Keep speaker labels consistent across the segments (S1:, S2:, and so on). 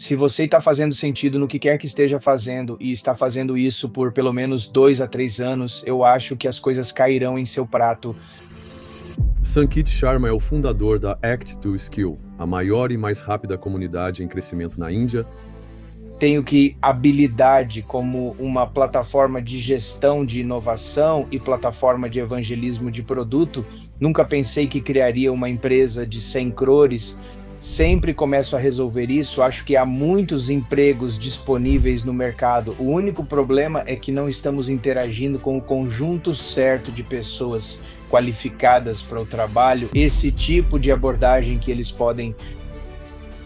S1: Se você está fazendo sentido no que quer que esteja fazendo e está fazendo isso por pelo menos 2 a 3 anos, eu acho que as coisas cairão em seu prato.
S2: Sankit Sharma é o fundador da Act2Skill, a maior e mais rápida comunidade em crescimento na Índia.
S1: Tenho que habilidade como uma plataforma de gestão de inovação e plataforma de evangelismo de produto. Nunca pensei que criaria uma empresa de 100 crores. Sempre começo a resolver isso. Acho que há muitos empregos disponíveis no mercado. O único problema é que não estamos interagindo com o conjunto certo de pessoas qualificadas para o trabalho. Esse tipo de abordagem que eles podem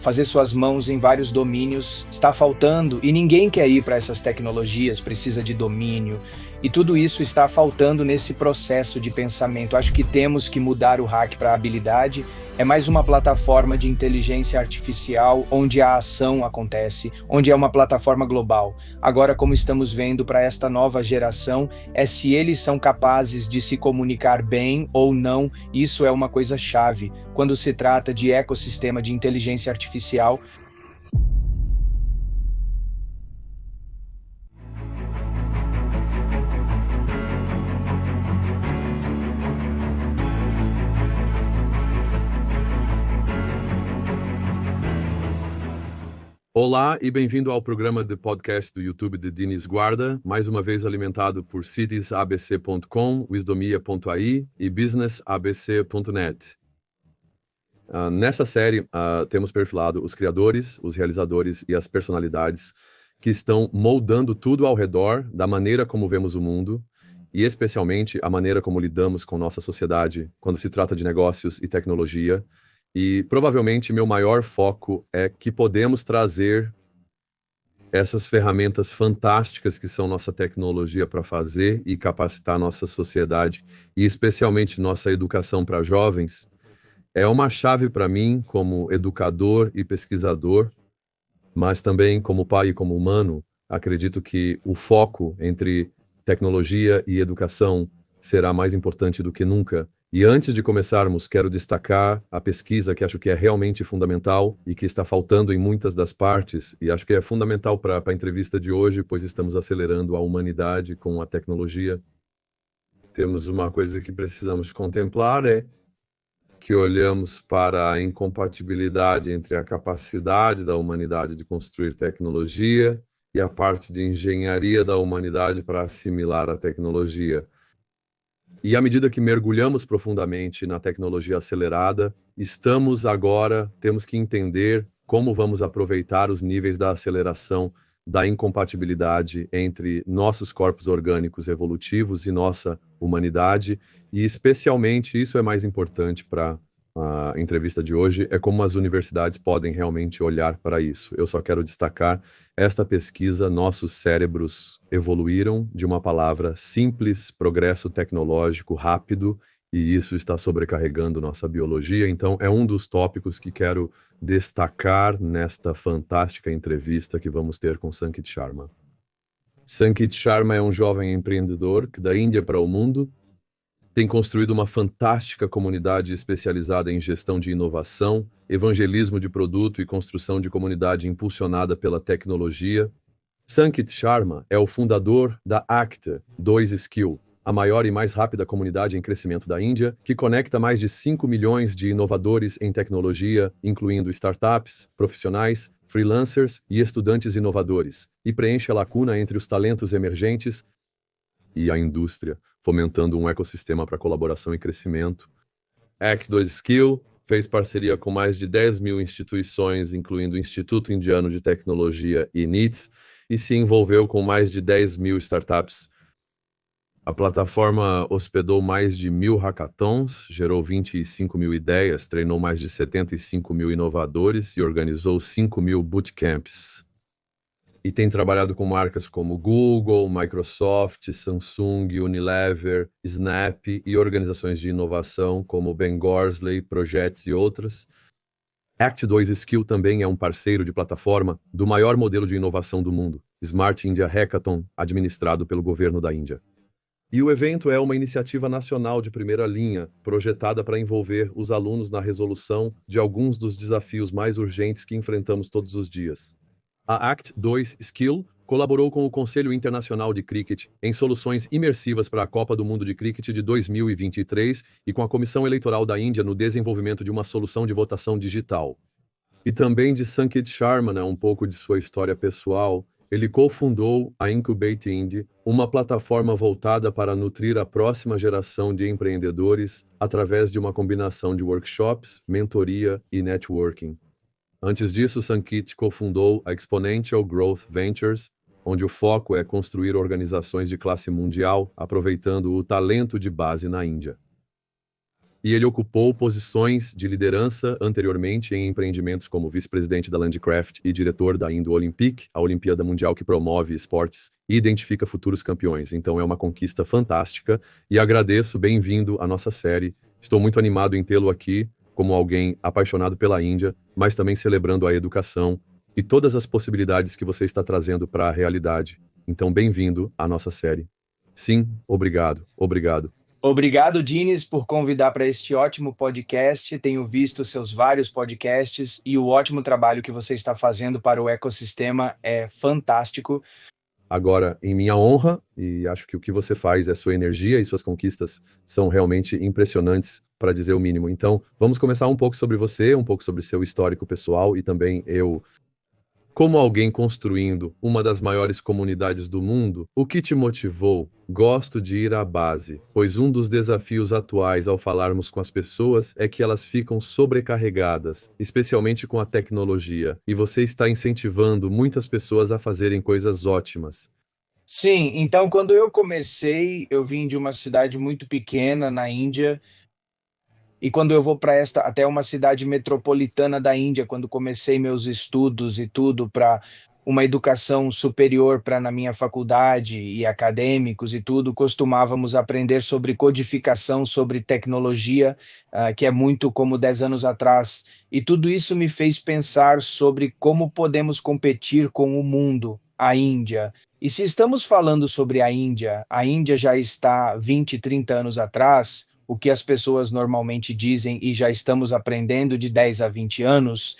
S1: fazer suas mãos em vários domínios está faltando, e ninguém quer ir para essas tecnologias, precisa de domínio, e tudo isso está faltando nesse processo de pensamento. Acho que temos que mudar o hack para a habilidade. É mais uma plataforma de inteligência artificial onde a ação acontece, onde é uma plataforma global. Agora, como estamos vendo para esta nova geração, é se eles são capazes de se comunicar bem ou não. Isso é uma coisa chave quando se trata de ecossistema de inteligência artificial.
S2: Olá e bem-vindo ao programa de podcast do YouTube de Diniz Guarda, mais uma vez alimentado por citisabc.com, wisdomia.ai e businessabc.net. Nessa série, temos perfilado os criadores, os realizadores e as personalidades que estão moldando tudo ao redor da maneira como vemos o mundo e especialmente a maneira como lidamos com nossa sociedade quando se trata de negócios e tecnologia. E provavelmente meu maior foco é que podemos trazer essas ferramentas fantásticas que são nossa tecnologia para fazer e capacitar nossa sociedade, e especialmente nossa educação para jovens. É uma chave para mim como educador e pesquisador, mas também como pai e como humano. Acredito que o foco entre tecnologia e educação será mais importante do que nunca. E antes de começarmos, quero destacar a pesquisa que acho que é realmente fundamental e que está faltando em muitas das partes, e acho que é fundamental para a entrevista de hoje, pois estamos acelerando a humanidade com a tecnologia. Temos uma coisa que precisamos contemplar, é que olhamos para a incompatibilidade entre a capacidade da humanidade de construir tecnologia e a parte de engenharia da humanidade para assimilar a tecnologia. E à medida que mergulhamos profundamente na tecnologia acelerada, temos que entender como vamos aproveitar os níveis da aceleração da incompatibilidade entre nossos corpos orgânicos evolutivos e nossa humanidade, e especialmente, isso é mais importante para a entrevista de hoje, é como as universidades podem realmente olhar para isso. Eu só quero destacar esta pesquisa: nossos cérebros evoluíram de uma palavra simples, progresso tecnológico rápido, e isso está sobrecarregando nossa biologia. Então, é um dos tópicos que quero destacar nesta fantástica entrevista que vamos ter com Sankit Sharma. Sankit Sharma é um jovem empreendedor que, da Índia para o mundo, tem construído uma fantástica comunidade especializada em gestão de inovação, evangelismo de produto e construção de comunidade impulsionada pela tecnologia. Sankit Sharma é o fundador da Act2Skill, a maior e mais rápida comunidade em crescimento da Índia, que conecta mais de 5 milhões de inovadores em tecnologia, incluindo startups, profissionais, freelancers e estudantes inovadores, e preenche a lacuna entre os talentos emergentes e a indústria, fomentando um ecossistema para colaboração e crescimento. Act2Skill fez parceria com mais de 10 mil instituições, incluindo o Instituto Indiano de Tecnologia e NITS, e se envolveu com mais de 10 mil startups. A plataforma hospedou mais de 1.000 hackathons, gerou 25 mil ideias, treinou mais de 75 mil inovadores e organizou 5 mil bootcamps. E tem trabalhado com marcas como Google, Microsoft, Samsung, Unilever, Snap e organizações de inovação como Ben Gorsley, Projets e outras. Act2Skill também é um parceiro de plataforma do maior modelo de inovação do mundo, Smart India Hackathon, administrado pelo governo da Índia. E o evento é uma iniciativa nacional de primeira linha, projetada para envolver os alunos na resolução de alguns dos desafios mais urgentes que enfrentamos todos os dias. A Act 2 Skill colaborou com o Conselho Internacional de Cricket em soluções imersivas para a Copa do Mundo de Cricket de 2023 e com a Comissão Eleitoral da Índia no desenvolvimento de uma solução de votação digital. E também de Sankit Sharma, né, um pouco de sua história pessoal. Ele cofundou a Incubate Indie, uma plataforma voltada para nutrir a próxima geração de empreendedores através de uma combinação de workshops, mentoria e networking. Antes disso, Sankit cofundou a Exponential Growth Ventures, onde o foco é construir organizações de classe mundial, aproveitando o talento de base na Índia. E ele ocupou posições de liderança anteriormente em empreendimentos como vice-presidente da Landcraft e diretor da Indo Olympic, a Olimpíada Mundial que promove esportes e identifica futuros campeões. Então é uma conquista fantástica e agradeço, bem-vindo à nossa série. Estou muito animado em tê-lo aqui como alguém apaixonado pela Índia, mas também celebrando a educação e todas as possibilidades que você está trazendo para a realidade. Então, bem-vindo à nossa série. Sim, obrigado, obrigado.
S1: Obrigado, Diniz, por convidar para este ótimo podcast. Tenho visto seus vários podcasts e o ótimo trabalho que você está fazendo para o ecossistema é fantástico.
S2: Agora, em minha honra, e acho que o que você faz, sua energia e suas conquistas são realmente impressionantes, para dizer o mínimo. Então, vamos começar um pouco sobre você, um pouco sobre seu histórico pessoal e também eu, como alguém construindo uma das maiores comunidades do mundo, o que te motivou? Gosto de ir à base, pois um dos desafios atuais ao falarmos com as pessoas é que elas ficam sobrecarregadas, especialmente com a tecnologia, e você está incentivando muitas pessoas a fazerem coisas ótimas.
S1: Sim, então quando eu comecei, eu vim de uma cidade muito pequena na Índia, e quando eu vou para esta até uma cidade metropolitana da Índia, quando comecei meus estudos e tudo para uma educação superior para na minha faculdade e acadêmicos e tudo, costumávamos aprender sobre codificação, sobre tecnologia, que é muito como 10 anos atrás. E tudo isso me fez pensar sobre como podemos competir com o mundo, a Índia. E se estamos falando sobre a Índia já está 20, 30 anos atrás, o que as pessoas normalmente dizem e já estamos aprendendo de 10 a 20 anos,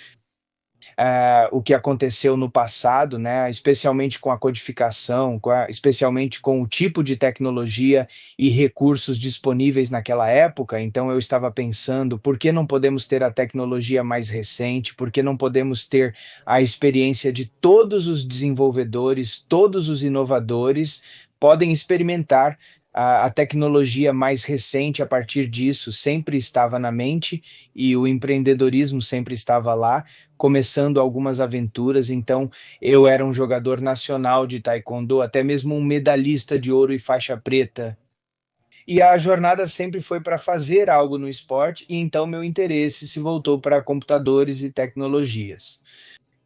S1: o que aconteceu no passado, né, especialmente com a codificação, especialmente com o tipo de tecnologia e recursos disponíveis naquela época. Então eu estava pensando, por que não podemos ter a tecnologia mais recente? Por que não podemos ter a experiência de todos os desenvolvedores, todos os inovadores podem experimentar a tecnologia mais recente a partir disso sempre estava na mente e o empreendedorismo sempre estava lá, começando algumas aventuras. Então, eu era um jogador nacional de taekwondo, até mesmo um medalhista de ouro e faixa preta. E a jornada sempre foi para fazer algo no esporte, e então meu interesse se voltou para computadores e tecnologias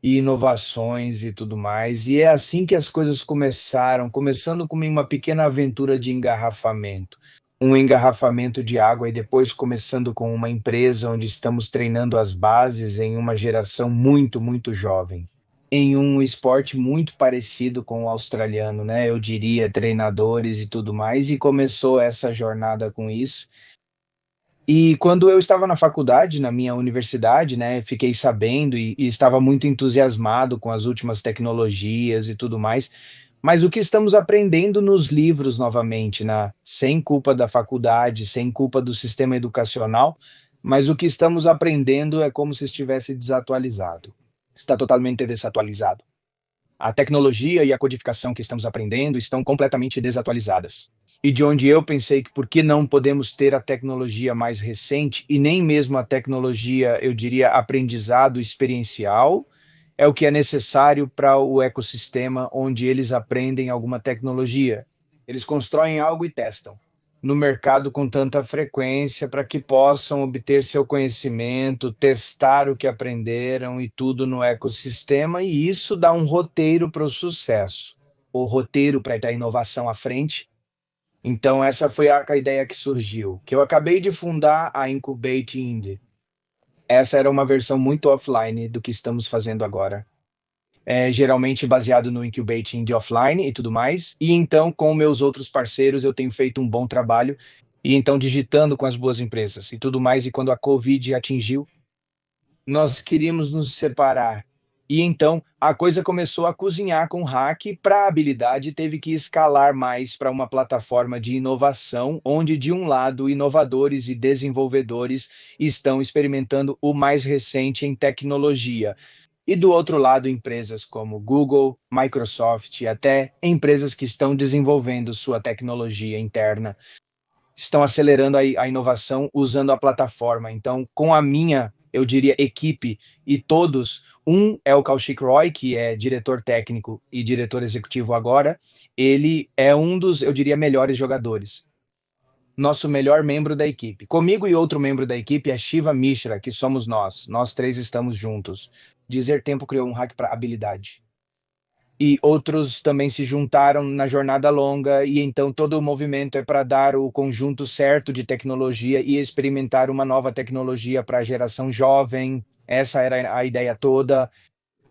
S1: e inovações e tudo mais. E é assim que as coisas começaram, começando com uma pequena aventura de engarrafamento. Um engarrafamento de água e depois começando com uma empresa onde estamos treinando as bases em uma geração muito, muito jovem. Em um esporte muito parecido com o australiano, né? Eu diria, treinadores e tudo mais, e começou essa jornada com isso. E quando eu estava na faculdade, na minha universidade, né, fiquei sabendo e estava muito entusiasmado com as últimas tecnologias e tudo mais. Mas o que estamos aprendendo nos livros novamente, né? Sem culpa da faculdade, sem culpa do sistema educacional, mas o que estamos aprendendo é como se estivesse desatualizado. Está totalmente desatualizado. A tecnologia e a codificação que estamos aprendendo estão completamente desatualizadas. E de onde eu pensei que por que não podemos ter a tecnologia mais recente e nem mesmo a tecnologia, eu diria, aprendizado experiencial, é o que é necessário para o ecossistema onde eles aprendem alguma tecnologia. Eles constroem algo e testam no mercado com tanta frequência para que possam obter seu conhecimento, testar o que aprenderam e tudo no ecossistema, e isso dá um roteiro para o sucesso, o roteiro para a inovação à frente. Então, essa foi a ideia que surgiu, que eu acabei de fundar a Incubate Indie. Essa era uma versão muito offline do que estamos fazendo agora. É geralmente baseado no Incubate Indie offline e tudo mais. E então, com meus outros parceiros, eu tenho feito um bom trabalho. E então, digitando com as boas empresas e tudo mais. E quando a Covid atingiu, nós queríamos nos separar. E então a coisa começou a cozinhar com hack para a habilidade, teve que escalar mais para uma plataforma de inovação, onde de um lado inovadores e desenvolvedores estão experimentando o mais recente em tecnologia. E do outro lado, empresas como Google, Microsoft e até empresas que estão desenvolvendo sua tecnologia interna estão acelerando a inovação usando a plataforma. Então, com a minha, eu diria, equipe e todos, um é o Kaushik Roy, que é diretor técnico e diretor executivo agora, ele é um dos, eu diria, melhores jogadores. Nosso melhor membro da equipe. Comigo e outro membro da equipe é Shiva Mishra, que somos nós. Nós três estamos juntos. Dizer Tempo criou um hack para habilidade e outros também se juntaram na jornada longa, e então todo o movimento é para dar o conjunto certo de tecnologia e experimentar uma nova tecnologia para a geração jovem. Essa era a ideia toda.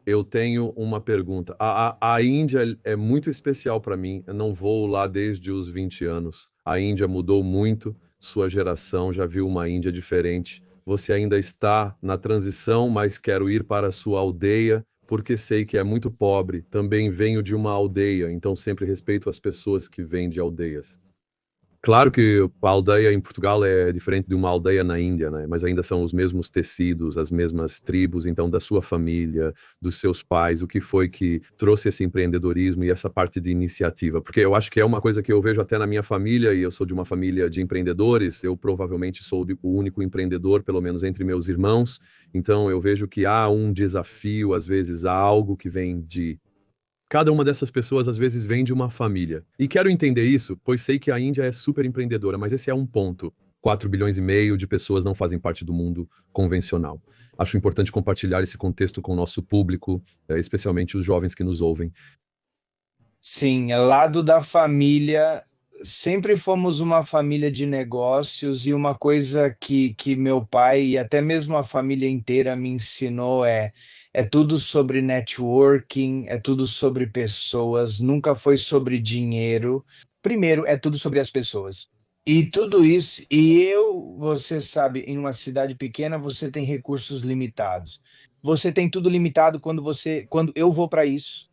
S2: Eu tenho uma pergunta. A Índia é muito especial para mim. Eu não vou lá desde os 20 anos. A Índia mudou muito. Sua geração já viu uma Índia diferente. Você ainda está na transição, mas quero ir para a sua aldeia, porque sei que é muito pobre. Também venho de uma aldeia, então sempre respeito as pessoas que vêm de aldeias. Claro que a aldeia em Portugal é diferente de uma aldeia na Índia, né? Mas ainda são os mesmos tecidos, as mesmas tribos, então da sua família, dos seus pais, o que foi que trouxe esse empreendedorismo e essa parte de iniciativa? Porque eu acho que é uma coisa que eu vejo até na minha família, e eu sou de uma família de empreendedores, eu provavelmente sou o único empreendedor, pelo menos entre meus irmãos, então eu vejo que há um desafio, às vezes há algo que vem de cada uma dessas pessoas às vezes vem de uma família. E quero entender isso, pois sei que a Índia é super empreendedora, mas esse é um ponto. 4,5 bilhões de pessoas não fazem parte do mundo convencional. Acho importante compartilhar esse contexto com o nosso público, especialmente os jovens que nos ouvem.
S1: Sim, é lado da família, sempre fomos uma família de negócios, e uma coisa que meu pai e até mesmo a família inteira me ensinou é tudo sobre networking, é tudo sobre pessoas, nunca foi sobre dinheiro. Primeiro, é tudo sobre as pessoas. E tudo isso, você sabe, em uma cidade pequena você tem recursos limitados. Você tem tudo limitado quando eu vou para isso,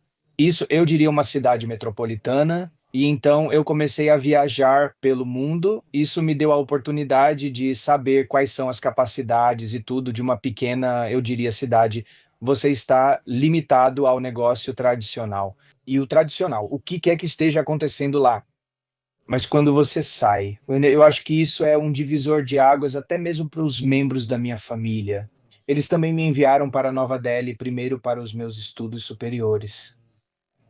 S1: eu diria uma cidade metropolitana, e então eu comecei a viajar pelo mundo. Isso me deu a oportunidade de saber quais são as capacidades e tudo de uma pequena, eu diria, cidade. Você está limitado ao negócio tradicional. E o tradicional, o que quer que esteja acontecendo lá. Mas quando você sai, eu acho que isso é um divisor de águas até mesmo para os membros da minha família. Eles também me enviaram para Nova Delhi, primeiro para os meus estudos superiores.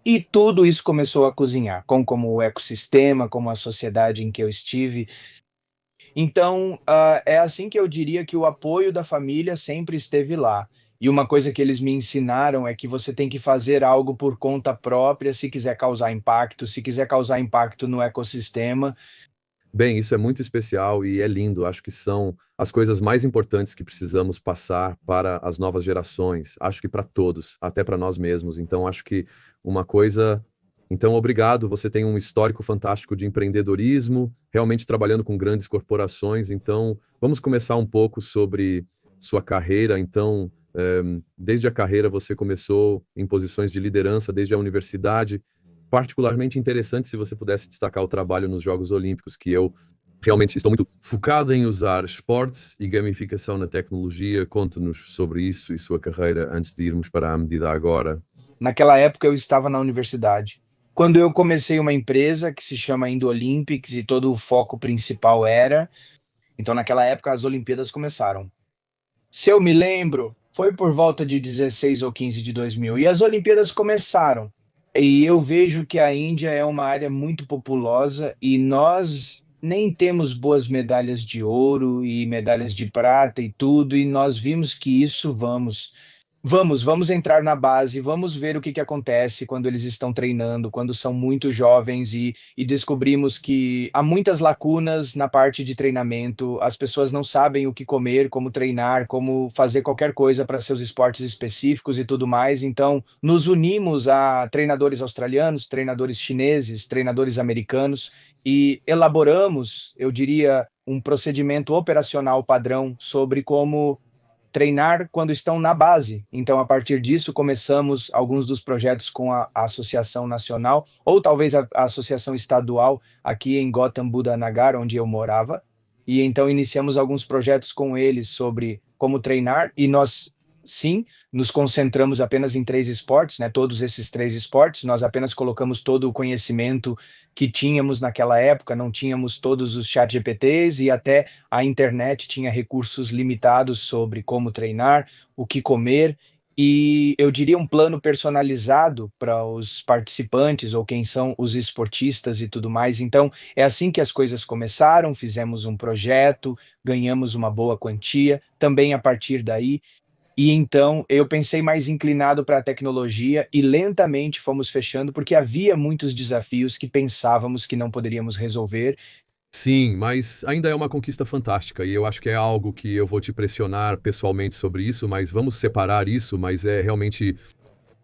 S1: E tudo isso começou a cozinhar, como o ecossistema, como a sociedade em que eu estive. Então, é assim que eu diria que o apoio da família sempre esteve lá. E uma coisa que eles me ensinaram é que você tem que fazer algo por conta própria se quiser causar impacto, se quiser causar impacto no ecossistema.
S2: Bem, isso é muito especial e é lindo. Acho que são as coisas mais importantes que precisamos passar para as novas gerações. Acho que para todos, até para nós mesmos. Então, acho que uma coisa. Então, obrigado. Você tem um histórico fantástico de empreendedorismo, realmente trabalhando com grandes corporações. Então, vamos começar um pouco sobre sua carreira. Então, desde a carreira, você começou em posições de liderança, desde a universidade. Particularmente interessante se você pudesse destacar o trabalho nos Jogos Olímpicos, que eu realmente estou muito focado em usar esportes e gamificação na tecnologia. Conte-nos sobre isso e sua carreira antes de irmos para a medida agora.
S1: Naquela época eu estava na universidade. Quando eu comecei uma empresa que se chama Indo Olympics, e todo o foco principal era. Então, naquela época, as Olimpíadas começaram. Se eu me lembro, foi por volta de 16 ou 15 de 2000. E as Olimpíadas começaram. E eu vejo que a Índia é uma área muito populosa, e nós nem temos boas medalhas de ouro e medalhas de prata e tudo, e nós vimos que isso vamos entrar na base, vamos ver o que que acontece quando eles estão treinando, quando são muito jovens, e descobrimos que há muitas lacunas na parte de treinamento. As pessoas não sabem o que comer, como treinar, como fazer qualquer coisa para seus esportes específicos e tudo mais. Então, nos unimos a treinadores australianos, treinadores chineses, treinadores americanos, e elaboramos, eu diria, um procedimento operacional padrão sobre como treinar quando estão na base. Então, a partir disso, começamos alguns dos projetos com a Associação Nacional, ou talvez a Associação Estadual, aqui em Gautam Buddha Nagar, onde eu morava. E então iniciamos alguns projetos com eles sobre como treinar, e nós, sim, nos concentramos apenas em 3 esportes, né? Todos esses 3 esportes, nós apenas colocamos todo o conhecimento que tínhamos naquela época, não tínhamos todos os chat GPTs e até a internet tinha recursos limitados sobre como treinar, o que comer, e eu diria um plano personalizado para os participantes ou quem são os esportistas e tudo mais. Então, é assim que as coisas começaram, fizemos um projeto, ganhamos uma boa quantia, também a partir daí e então eu pensei mais inclinado para a tecnologia e lentamente fomos fechando, porque havia muitos desafios que pensávamos que não poderíamos resolver.
S2: Sim, mas ainda é uma conquista fantástica e eu acho que é algo que eu vou te pressionar pessoalmente sobre isso, mas vamos separar isso, mas é realmente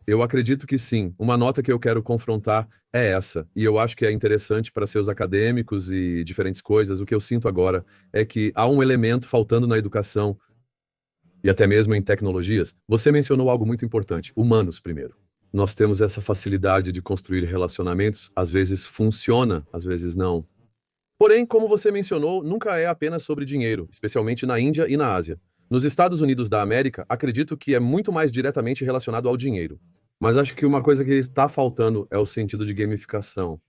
S2: eu acredito que sim. Uma nota que eu quero confrontar é essa. E eu acho que é interessante para seus acadêmicos e diferentes coisas. O que eu sinto agora é que há um elemento faltando na educação e até mesmo em tecnologias. Você mencionou algo muito importante: humanos primeiro. Nós temos essa facilidade de construir relacionamentos, às vezes funciona, às vezes não. Porém, como você mencionou, nunca é apenas sobre dinheiro, especialmente na Índia e na Ásia. Nos Estados Unidos da América, acredito que é muito mais diretamente relacionado ao dinheiro. Mas acho que uma coisa que está faltando é o sentido de gamificação.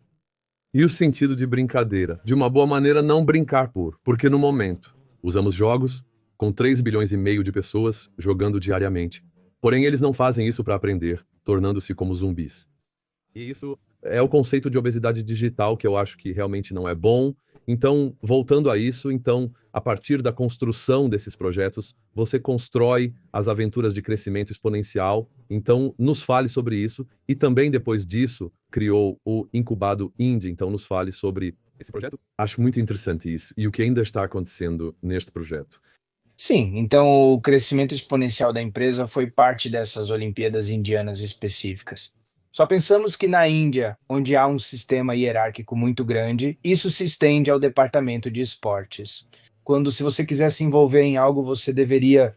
S2: E o sentido de brincadeira. De uma boa maneira, não brincar porque no momento usamos jogos com 3,5 bilhões de pessoas jogando diariamente. Porém, eles não fazem isso para aprender, tornando-se como zumbis. E isso é o conceito de obesidade digital que eu acho que realmente não é bom. Então, voltando a isso, então, a partir da construção desses projetos, você constrói as aventuras de crescimento exponencial. Então, nos fale sobre isso e também depois disso criou o Incubado Indie. Então, nos fale sobre esse projeto. Acho muito interessante isso e o que ainda está acontecendo neste projeto.
S1: Sim, então o crescimento exponencial da empresa foi parte dessas Olimpíadas Indianas específicas. Só pensamos que na Índia, onde há um sistema hierárquico muito grande, isso se estende ao departamento de esportes. Quando, se você quiser se envolver em algo, você deveria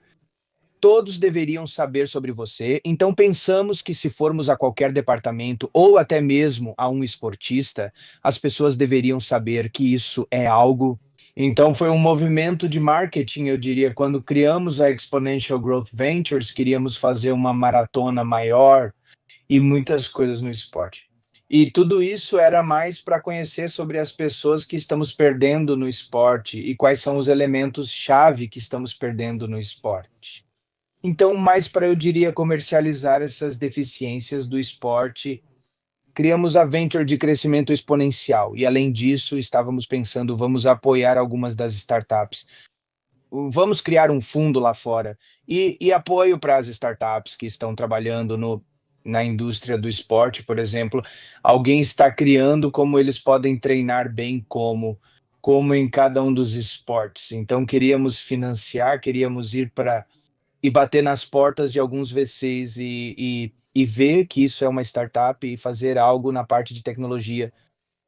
S1: todos deveriam saber sobre você. Então pensamos que se formos a qualquer departamento ou até mesmo a um esportista, as pessoas deveriam saber que isso é algo. Então foi um movimento de marketing, eu diria, quando criamos a Exponential Growth Ventures, queríamos fazer uma maratona maior e muitas coisas no esporte. E tudo isso era mais para conhecer sobre as pessoas que estamos perdendo no esporte e quais são os elementos chave que estamos perdendo no esporte. Então, mais para, eu diria, comercializar essas deficiências do esporte, criamos a venture de crescimento exponencial e, além disso, estávamos pensando, vamos apoiar algumas das startups, vamos criar um fundo lá fora e apoio para as startups que estão trabalhando na indústria do esporte, por exemplo, alguém está criando como eles podem treinar bem como em cada um dos esportes. Então, queríamos financiar, queríamos ir para e bater nas portas de alguns VCs e ver que isso é uma startup e fazer algo na parte de tecnologia.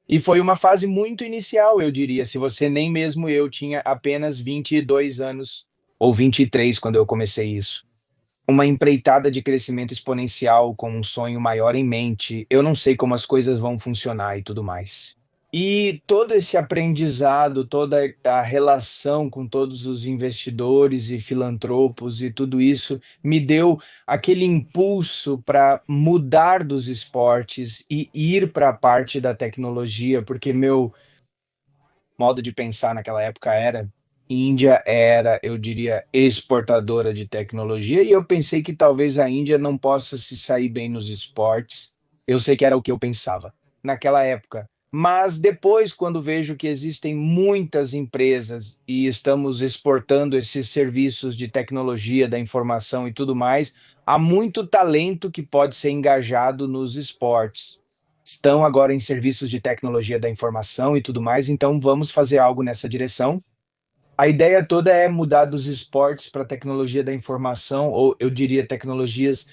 S1: E foi uma fase muito inicial, eu diria. Se você nem mesmo eu tinha apenas 22 anos, ou 23 quando eu comecei isso. Uma empreitada de crescimento exponencial com um sonho maior em mente. Eu não sei como as coisas vão funcionar e tudo mais. E todo esse aprendizado, toda a relação com todos os investidores e filantropos e tudo isso me deu aquele impulso para mudar dos esportes e ir para a parte da tecnologia, porque meu modo de pensar naquela época era Índia era, eu diria, exportadora de tecnologia, e eu pensei que talvez a Índia não possa se sair bem nos esportes. Eu sei que era o que eu pensava naquela época. Mas depois, quando vejo que existem muitas empresas e estamos exportando esses serviços de tecnologia, da informação e tudo mais, há muito talento que pode ser engajado nos esportes. Estão agora em serviços de tecnologia da informação e tudo mais, então vamos fazer algo nessa direção. A ideia toda é mudar dos esportes para tecnologia da informação, ou eu diria tecnologias,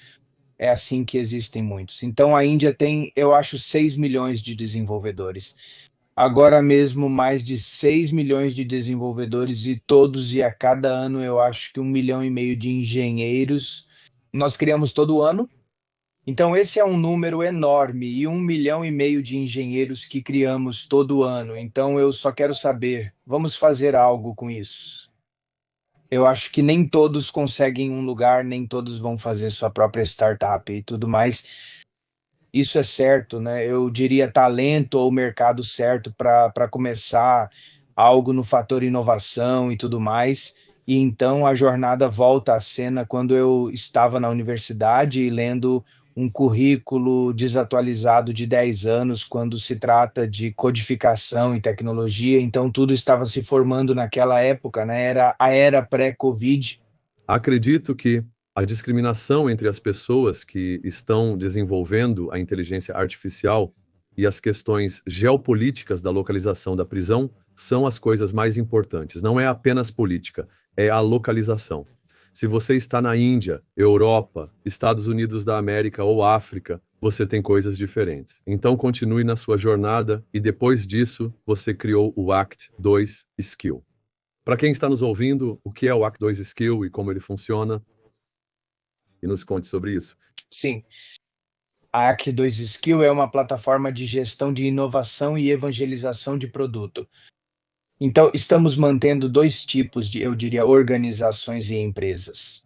S1: é assim que existem muitos. Então a Índia tem, eu acho, 6 milhões de desenvolvedores. Agora mesmo, mais de 6 milhões de desenvolvedores e a cada ano eu acho que 1,5 milhão de engenheiros. Nós criamos todo ano. Então, esse é um número enorme e 1,5 milhão de engenheiros que criamos todo ano. Então, eu só quero saber, vamos fazer algo com isso. Eu acho que nem todos conseguem um lugar, nem todos vão fazer sua própria startup e tudo mais. Isso é certo, né? Eu diria talento ou mercado certo para começar algo no fator inovação e tudo mais. E então a jornada volta à cena quando eu estava na universidade e lendo um currículo desatualizado de 10 anos, quando se trata de codificação e tecnologia. Então tudo estava se formando naquela época, né? Era a era pré-Covid.
S2: Acredito que a discriminação entre as pessoas que estão desenvolvendo a inteligência artificial e as questões geopolíticas da localização da prisão são as coisas mais importantes. Não é apenas política, é a localização. Se você está na Índia, Europa, Estados Unidos da América ou África, você tem coisas diferentes. Então continue na sua jornada e depois disso você criou o Act 2 Skill. Para quem está nos ouvindo, o que é o Act 2 Skill e como ele funciona? E nos conte sobre isso.
S1: Sim. A Act2 Skill é uma plataforma de gestão de inovação e evangelização de produto. Então, estamos mantendo dois tipos de, eu diria, organizações e empresas.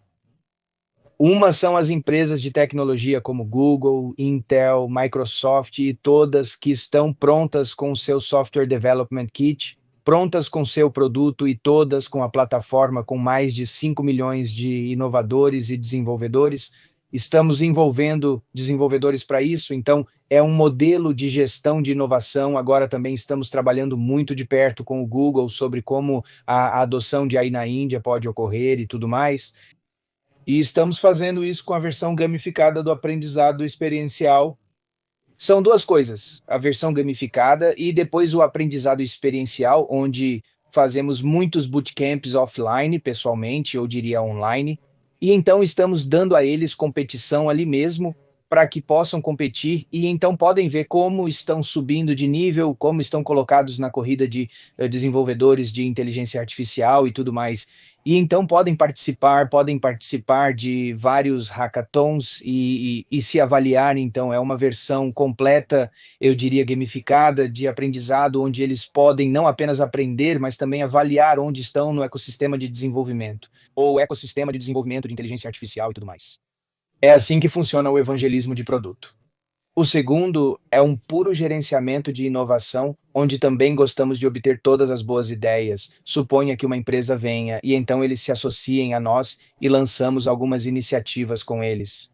S1: Uma são as empresas de tecnologia como Google, Intel, Microsoft e todas que estão prontas com o seu Software Development Kit, prontas com seu produto e todas com a plataforma com mais de 5 milhões de inovadores e desenvolvedores. Estamos envolvendo desenvolvedores para isso, então é um modelo de gestão de inovação. Agora também estamos trabalhando muito de perto com o Google sobre como a adoção de AI na Índia pode ocorrer e tudo mais. E estamos fazendo isso com a versão gamificada do aprendizado experiencial. São duas coisas, a versão gamificada e depois o aprendizado experiencial, onde fazemos muitos bootcamps offline, pessoalmente, eu diria online, e então estamos dando a eles competição ali mesmo, para que possam competir, e então podem ver como estão subindo de nível, como estão colocados na corrida de desenvolvedores de inteligência artificial e tudo mais. E então podem participar de vários hackathons e se avaliar. Então, é uma versão completa, eu diria, gamificada de aprendizado, onde eles podem não apenas aprender, mas também avaliar onde estão no ecossistema de desenvolvimento, ou ecossistema de desenvolvimento de inteligência artificial e tudo mais. É assim que funciona o evangelismo de produto. O segundo é um puro gerenciamento de inovação, onde também gostamos de obter todas as boas ideias. Suponha que uma empresa venha e então eles se associem a nós e lançamos algumas iniciativas com eles.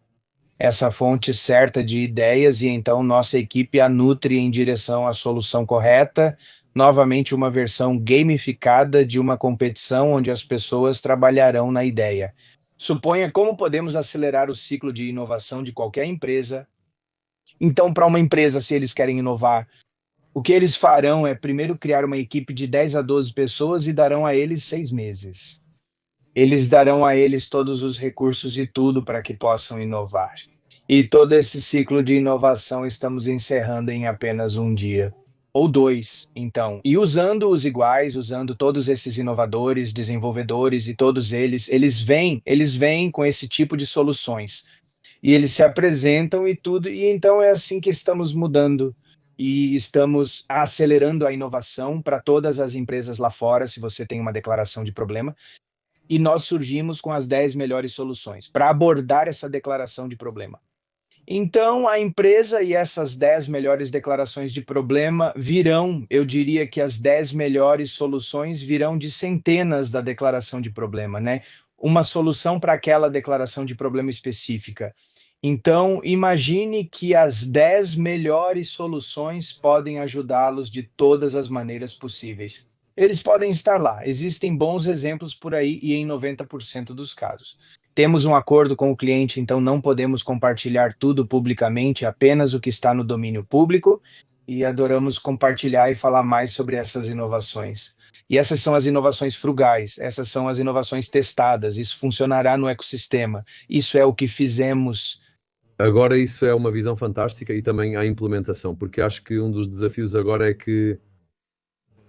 S1: Essa fonte certa de ideias e então nossa equipe a nutre em direção à solução correta. Novamente, uma versão gamificada de uma competição onde as pessoas trabalharão na ideia. Suponha como podemos acelerar o ciclo de inovação de qualquer empresa. Então, para uma empresa, se eles querem inovar, o que eles farão é primeiro criar uma equipe de 10 a 12 pessoas e darão a eles 6 meses. Eles darão a eles todos os recursos e tudo para que possam inovar. E todo esse ciclo de inovação estamos encerrando em apenas um dia. Ou dois, então. E usando os iguais, usando todos esses inovadores, desenvolvedores e todos eles vêm com esse tipo de soluções e eles se apresentam e tudo, e então é assim que estamos mudando e estamos acelerando a inovação para todas as empresas lá fora, se você tem uma declaração de problema, e nós surgimos com as 10 melhores soluções para abordar essa declaração de problema. Então, a empresa e essas 10 melhores declarações de problema virão, eu diria que as 10 melhores soluções virão de centenas da declaração de problema, né? Uma solução para aquela declaração de problema específica. Então, imagine que as 10 melhores soluções podem ajudá-los de todas as maneiras possíveis. Eles podem estar lá, existem bons exemplos por aí e em 90% dos casos. Temos um acordo com o cliente, então não podemos compartilhar tudo publicamente, apenas o que está no domínio público, e adoramos compartilhar e falar mais sobre essas inovações. E essas são as inovações frugais, essas são as inovações testadas, isso funcionará no ecossistema, isso é o que fizemos.
S2: Agora, isso é uma visão fantástica e também a implementação, porque acho que um dos desafios agora é que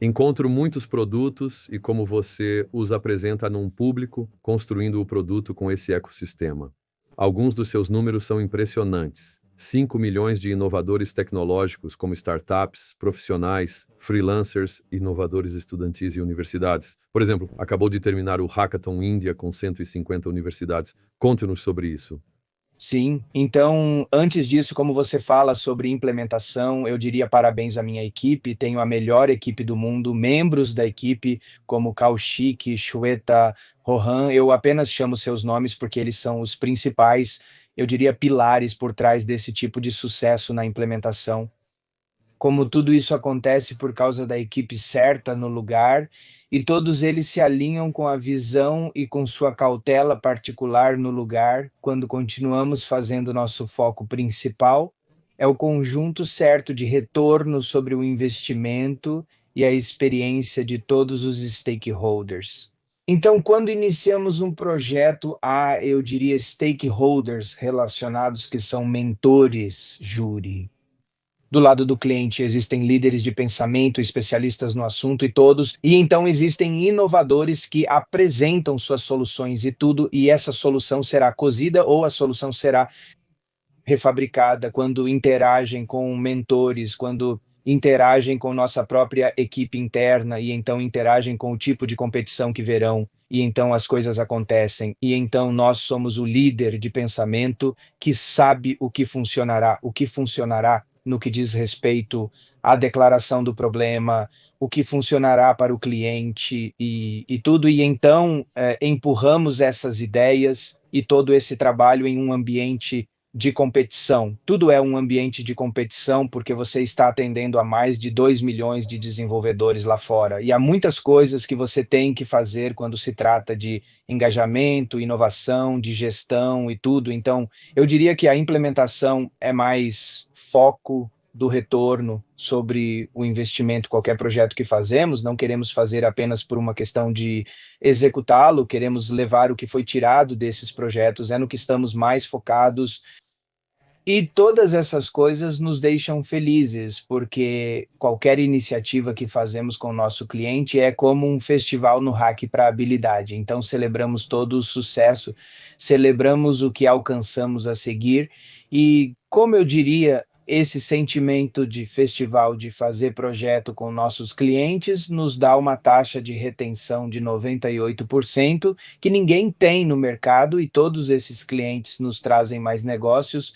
S2: Encontro muitos produtos e como você os apresenta num público, construindo o produto com esse ecossistema. Alguns dos seus números são impressionantes. 5 milhões de inovadores tecnológicos, como startups, profissionais, freelancers, inovadores estudantis e universidades. Por exemplo, acabou de terminar o Hackathon Índia com 150 universidades. Conte-nos sobre isso.
S1: Sim, então, antes disso, como você fala sobre implementação, eu diria parabéns à minha equipe. Tenho a melhor equipe do mundo, membros da equipe como Kaushik, Shweta, Rohan. Eu apenas chamo seus nomes porque eles são os principais, eu diria, pilares por trás desse tipo de sucesso na implementação. Como tudo isso acontece por causa da equipe certa no lugar, e todos eles se alinham com a visão e com sua cautela particular no lugar, quando continuamos fazendo nosso foco principal, é o conjunto certo de retorno sobre o investimento e a experiência de todos os stakeholders. Então, quando iniciamos um projeto, há, eu diria, stakeholders relacionados que são mentores, júri. Do lado do cliente existem líderes de pensamento, especialistas no assunto e todos, e então existem inovadores que apresentam suas soluções e tudo, e essa solução será cozida ou a solução será refabricada quando interagem com mentores, quando interagem com nossa própria equipe interna e então interagem com o tipo de competição que verão. E então as coisas acontecem. E então nós somos o líder de pensamento que sabe o que funcionará no que diz respeito à declaração do problema, o que funcionará para o cliente e tudo. E então empurramos essas ideias e todo esse trabalho em um ambiente de competição. Tudo é um ambiente de competição porque você está atendendo a mais de 2 milhões de desenvolvedores lá fora. E há muitas coisas que você tem que fazer quando se trata de engajamento, inovação, de gestão e tudo. Então, eu diria que a implementação é mais foco do retorno sobre o investimento, qualquer projeto que fazemos, não queremos fazer apenas por uma questão de executá-lo, queremos levar o que foi tirado desses projetos, é no que estamos mais focados e todas essas coisas nos deixam felizes, porque qualquer iniciativa que fazemos com o nosso cliente é como um festival no Hack para Habilidade. Então, celebramos todo o sucesso, celebramos o que alcançamos a seguir, e, como eu diria, esse sentimento de festival, de fazer projeto com nossos clientes, nos dá uma taxa de retenção de 98% que ninguém tem no mercado, e todos esses clientes nos trazem mais negócios.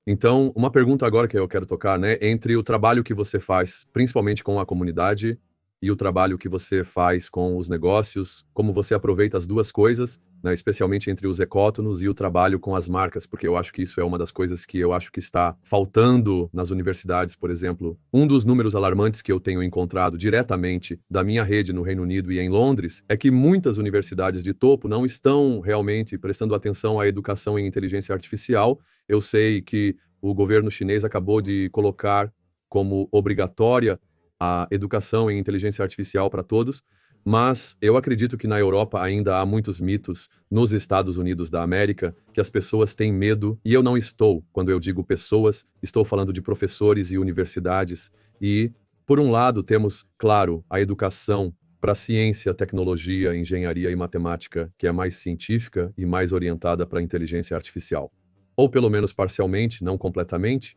S2: Então, uma pergunta agora que eu quero tocar, né? Entre o trabalho que você faz, principalmente com a comunidade, e o trabalho que você faz com os negócios, como você aproveita as duas coisas, né? Especialmente entre os ecótonos e o trabalho com as marcas, porque eu acho que isso é uma das coisas que eu acho que está faltando nas universidades, por exemplo. Um dos números alarmantes que eu tenho encontrado diretamente da minha rede no Reino Unido e em Londres é que muitas universidades de topo não estão realmente prestando atenção à educação em inteligência artificial. Eu sei que o governo chinês acabou de colocar como obrigatória a educação em inteligência artificial para todos, mas eu acredito que na Europa ainda há muitos mitos, nos Estados Unidos da América, que as pessoas têm medo, e eu não estou, quando eu digo pessoas, estou falando de professores e universidades, e, por um lado, temos, claro, a educação para ciência, tecnologia, engenharia e matemática, que é mais científica e mais orientada para a inteligência artificial. Ou pelo menos parcialmente, não completamente,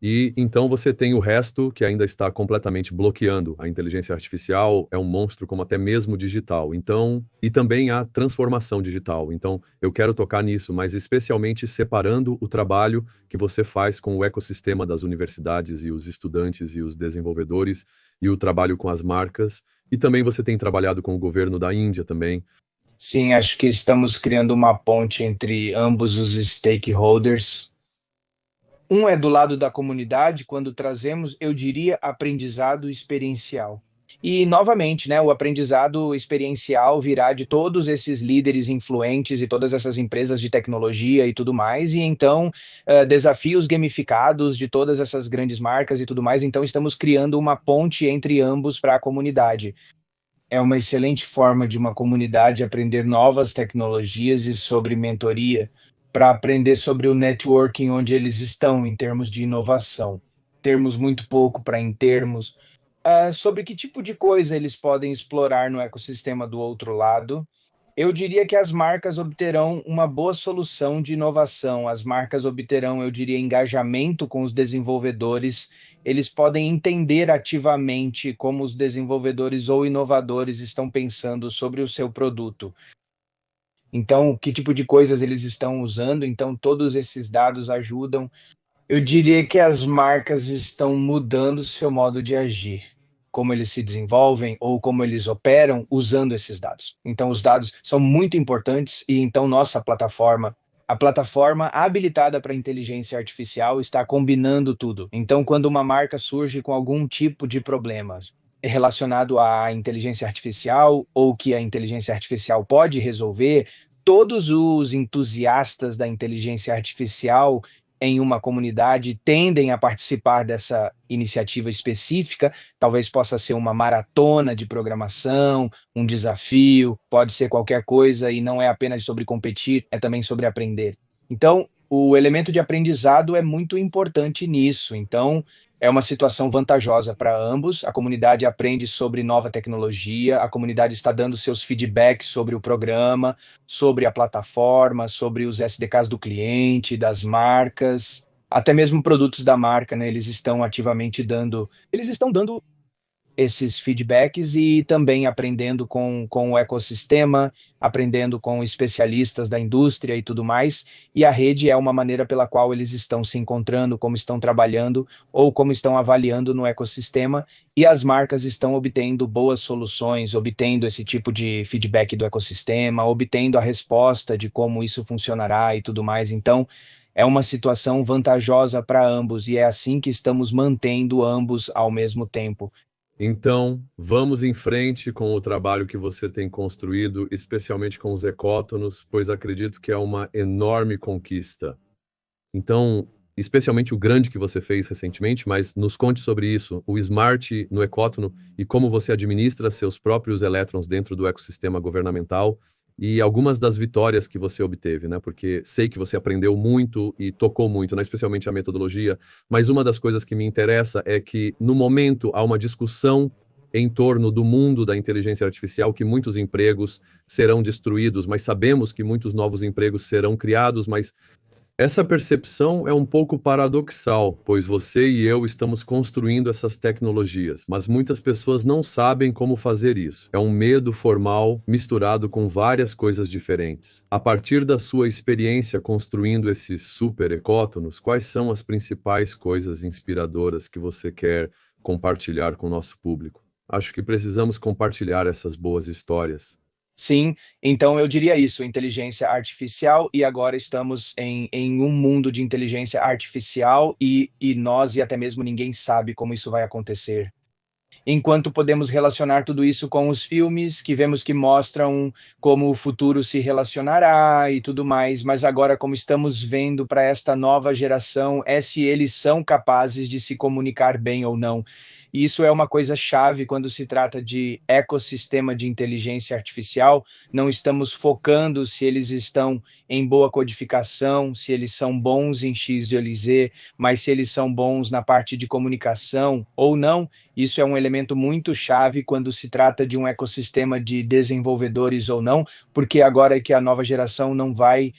S2: e então você tem o resto que ainda está completamente bloqueando. A inteligência artificial é um monstro como até mesmo digital. Então, e também a transformação digital. Então, eu quero tocar nisso, mas especialmente separando o trabalho que você faz com o ecossistema das universidades e os estudantes e os desenvolvedores e o trabalho com as marcas. E também você tem trabalhado com o governo da Índia também.
S1: Sim, acho que estamos criando uma ponte entre ambos os stakeholders. Um é do lado da comunidade, quando trazemos, eu diria, aprendizado experiencial. E, novamente, né, o aprendizado experiencial virá de todos esses líderes influentes e todas essas empresas de tecnologia e tudo mais, e então desafios gamificados de todas essas grandes marcas e tudo mais. Então, estamos criando uma ponte entre ambos para a comunidade. É uma excelente forma de uma comunidade aprender novas tecnologias e sobre mentoria, para aprender sobre o networking onde eles estão em termos de inovação. Termos muito pouco para em termos. Sobre que tipo de coisa eles podem explorar no ecossistema do outro lado, eu diria que as marcas obterão uma boa solução de inovação, as marcas obterão, eu diria, engajamento com os desenvolvedores, eles podem entender ativamente como os desenvolvedores ou inovadores estão pensando sobre o seu produto. Então, que tipo de coisas eles estão usando, então todos esses dados ajudam. Eu diria que as marcas estão mudando seu modo de agir, como eles se desenvolvem ou como eles operam usando esses dados. Então, os dados são muito importantes e então nossa plataforma, a plataforma habilitada para inteligência artificial está combinando tudo. Então, quando uma marca surge com algum tipo de problema relacionado à inteligência artificial ou que a inteligência artificial pode resolver, todos os entusiastas da inteligência artificial em uma comunidade tendem a participar dessa iniciativa específica, talvez possa ser uma maratona de programação, um desafio, pode ser qualquer coisa e não é apenas sobre competir, é também sobre aprender. Então, o elemento de aprendizado é muito importante nisso. Então, é uma situação vantajosa para ambos. A comunidade aprende sobre nova tecnologia, a comunidade está dando seus feedbacks sobre o programa, sobre a plataforma, sobre os SDKs do cliente, das marcas, até mesmo produtos da marca, né? Eles estão dando esses feedbacks e também aprendendo com o ecossistema, aprendendo com especialistas da indústria e tudo mais. E a rede é uma maneira pela qual eles estão se encontrando, como estão trabalhando ou como estão avaliando no ecossistema. E as marcas estão obtendo boas soluções, obtendo esse tipo de feedback do ecossistema, obtendo a resposta de como isso funcionará e tudo mais. Então, é uma situação vantajosa para ambos e é assim que estamos mantendo ambos ao mesmo tempo.
S2: Então, vamos em frente com o trabalho que você tem construído, especialmente com os ecótonos, pois acredito que é uma enorme conquista. Então, especialmente o grande que você fez recentemente, mas nos conte sobre isso, o Smart no ecótono e como você administra seus próprios elétrons dentro do ecossistema governamental e algumas das vitórias que você obteve, né? Porque sei que você aprendeu muito e tocou muito, né? Especialmente a metodologia, mas uma das coisas que me interessa é que, no momento, há uma discussão em torno do mundo da inteligência artificial, que muitos empregos serão destruídos, mas sabemos que muitos novos empregos serão criados, mas essa percepção é um pouco paradoxal, pois você e eu estamos construindo essas tecnologias, mas muitas pessoas não sabem como fazer isso. É um medo formal misturado com várias coisas diferentes. A partir da sua experiência construindo esses super ecótonos, quais são as principais coisas inspiradoras que você quer compartilhar com o nosso público? Acho que precisamos compartilhar essas boas histórias.
S1: Sim, então eu diria isso, inteligência artificial, e agora estamos em um mundo de inteligência artificial e nós e até mesmo ninguém sabe como isso vai acontecer. Enquanto podemos relacionar tudo isso com os filmes, que vemos que mostram como o futuro se relacionará e tudo mais, mas agora, como estamos vendo para esta nova geração, é se eles são capazes de se comunicar bem ou não. E isso é uma coisa chave quando se trata de ecossistema de inteligência artificial. Não estamos focando se eles estão em boa codificação, se eles são bons em X, Y, Z, mas se eles são bons na parte de comunicação ou não. Isso é um elemento muito chave quando se trata de um ecossistema de desenvolvedores ou não, porque agora é que a nova geração não vai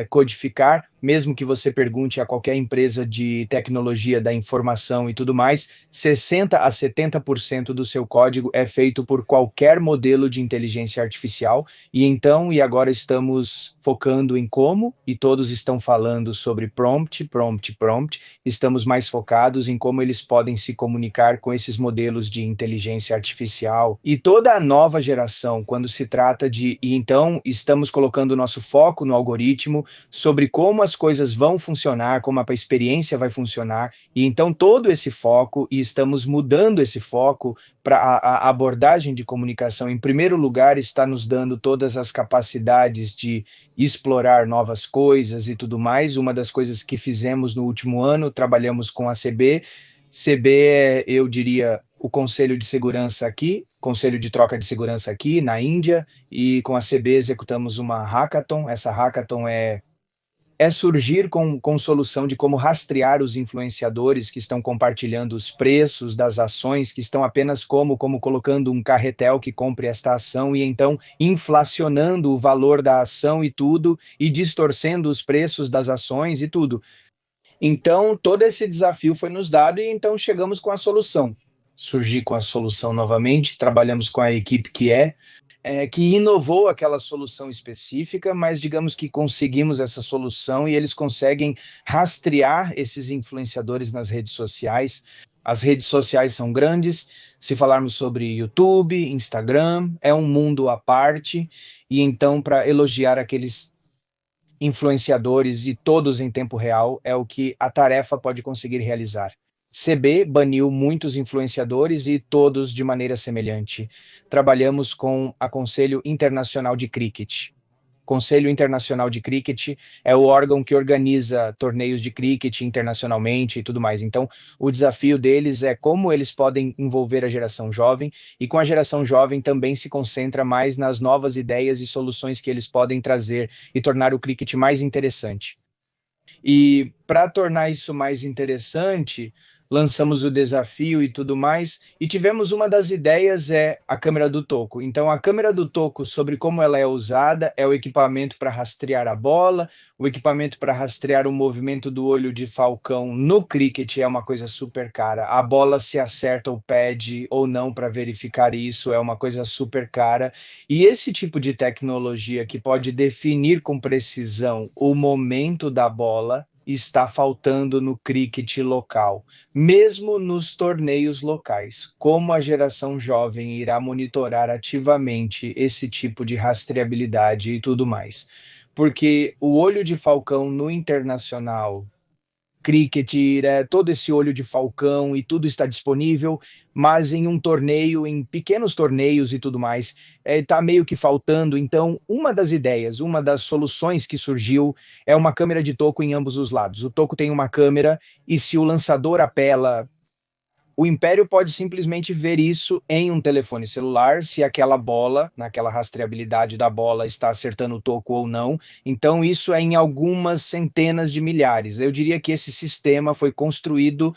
S1: codificar, mesmo que você pergunte a qualquer empresa de tecnologia da informação e tudo mais, 60 a 70% do seu código é feito por qualquer modelo de inteligência artificial, e agora estamos focando em como, e todos estão falando sobre prompt, prompt, prompt, estamos mais focados em como eles podem se comunicar com esses modelos de inteligência artificial. E toda a nova geração, quando se trata e então estamos colocando o nosso foco no algoritmo, sobre como as coisas vão funcionar, como a experiência vai funcionar, e então todo esse foco, e estamos mudando esse foco para a abordagem de comunicação, em primeiro lugar, está nos dando todas as capacidades de explorar novas coisas e tudo mais. Uma das coisas que fizemos no último ano, trabalhamos com a CB. CB é, eu diria, o Conselho de Segurança aqui, Conselho de Troca de Segurança aqui na Índia, e com a CB executamos uma hackathon. Essa hackathon é é surgir com solução de como rastrear os influenciadores que estão compartilhando os preços das ações, que estão apenas como colocando um carretel que compre esta ação e então inflacionando o valor da ação e tudo, e distorcendo os preços das ações e tudo. Então, todo esse desafio foi nos dado e então chegamos com a solução. Surgi com a solução novamente, trabalhamos com a equipe que inovou aquela solução específica, mas digamos que conseguimos essa solução e eles conseguem rastrear esses influenciadores nas redes sociais. As redes sociais são grandes, se falarmos sobre YouTube, Instagram, é um mundo à parte, e então, para elogiar aqueles influenciadores e todos em tempo real, é o que a tarefa pode conseguir realizar. CB baniu muitos influenciadores e todos de maneira semelhante. Trabalhamos com a Conselho Internacional de Cricket. Conselho Internacional de Cricket é o órgão que organiza torneios de cricket internacionalmente e tudo mais. Então, o desafio deles é como eles podem envolver a geração jovem, e com a geração jovem também se concentra mais nas novas ideias e soluções que eles podem trazer e tornar o cricket mais interessante. E para tornar isso mais interessante, lançamos o desafio e tudo mais, e tivemos uma das ideias a câmera do toco. Então, a câmera do toco, sobre como ela é usada, é o equipamento para rastrear a bola, o equipamento para rastrear o movimento do olho de falcão no cricket é uma coisa super cara. A bola se acerta o pad ou não para verificar isso é uma coisa super cara. E esse tipo de tecnologia que pode definir com precisão o momento da bola está faltando no cricket local, mesmo nos torneios locais. Como a geração jovem irá monitorar ativamente esse tipo de rastreabilidade e tudo mais? Porque o olho de falcão no internacional cricket, todo esse olho de falcão e tudo está disponível, mas em um torneio, em pequenos torneios e tudo mais, está meio que faltando. Então, uma das ideias, uma das soluções que surgiu é uma câmera de toco em ambos os lados. O toco tem uma câmera e se o lançador apela, o Império pode simplesmente ver isso em um telefone celular, se aquela bola, naquela rastreabilidade da bola, está acertando o toco ou não. Então, isso é em algumas centenas de milhares. Eu diria que esse sistema foi construído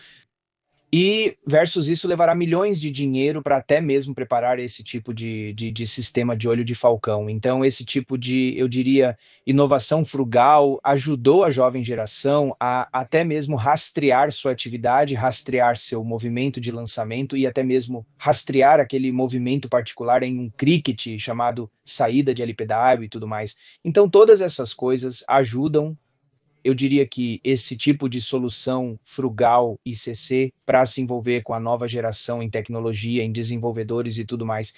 S1: e versus isso levará milhões de dinheiro para até mesmo preparar esse tipo de sistema de olho de falcão. Então, esse tipo de, eu diria, inovação frugal ajudou a jovem geração a até mesmo rastrear sua atividade, rastrear seu movimento de lançamento e até mesmo rastrear aquele movimento particular em um cricket chamado saída de LPW e tudo mais. Então, todas essas coisas ajudam, eu diria que esse tipo de solução frugal ICC para se envolver com a nova geração em tecnologia, em desenvolvedores e tudo mais.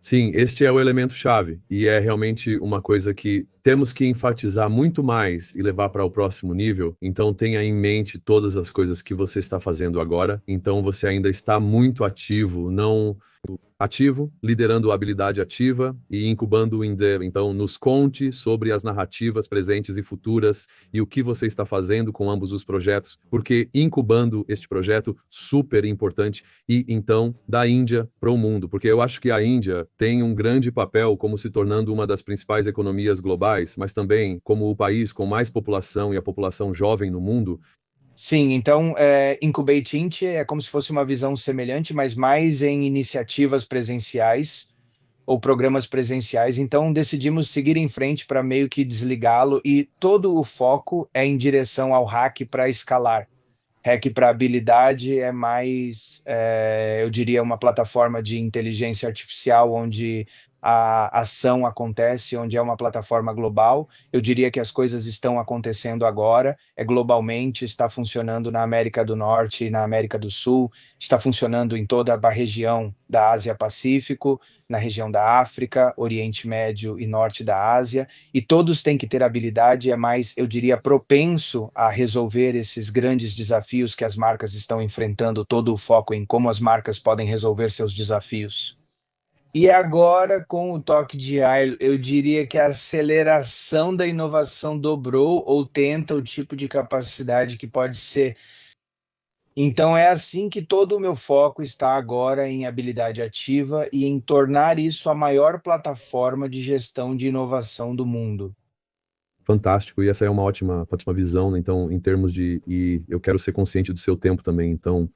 S2: Sim, este é o elemento chave e é realmente uma coisa que temos que enfatizar muito mais e levar para o próximo nível. Então tenha em mente todas as coisas que você está fazendo agora. Então você ainda está muito ativo, não ativo, liderando a habilidade ativa e incubando o Endeavor. Então, nos conte sobre as narrativas presentes e futuras e o que você está fazendo com ambos os projetos, porque incubando este projeto, super importante, e então da Índia para o mundo, porque eu acho que a Índia tem um grande papel como se tornando uma das principais economias globais, mas também como o país com mais população e a população jovem no mundo.
S1: Sim, então Incubate Int é como se fosse uma visão semelhante, mas mais em iniciativas presenciais ou programas presenciais. Então decidimos seguir em frente para meio que desligá-lo e todo o foco é em direção ao hack para escalar. Hack para habilidade é mais, eu diria, uma plataforma de inteligência artificial onde a ação acontece, onde é uma plataforma global. Eu diria que as coisas estão acontecendo agora, é globalmente, está funcionando na América do Norte e na América do Sul, está funcionando em toda a região da Ásia-Pacífico, na região da África, Oriente Médio e Norte da Ásia, e todos têm que ter habilidade, é mais, eu diria, propenso a resolver esses grandes desafios que as marcas estão enfrentando, todo o foco em como as marcas podem resolver seus desafios. E agora, com o toque de ar, eu diria que a aceleração da inovação dobrou ou tenta o tipo de capacidade que pode ser. Então, é assim que todo o meu foco está agora em habilidade ativa e em tornar isso a maior plataforma de gestão de inovação do mundo.
S2: fantástico, e essa é uma ótima visão, né? Então, em termos e eu quero ser consciente do seu tempo também, então,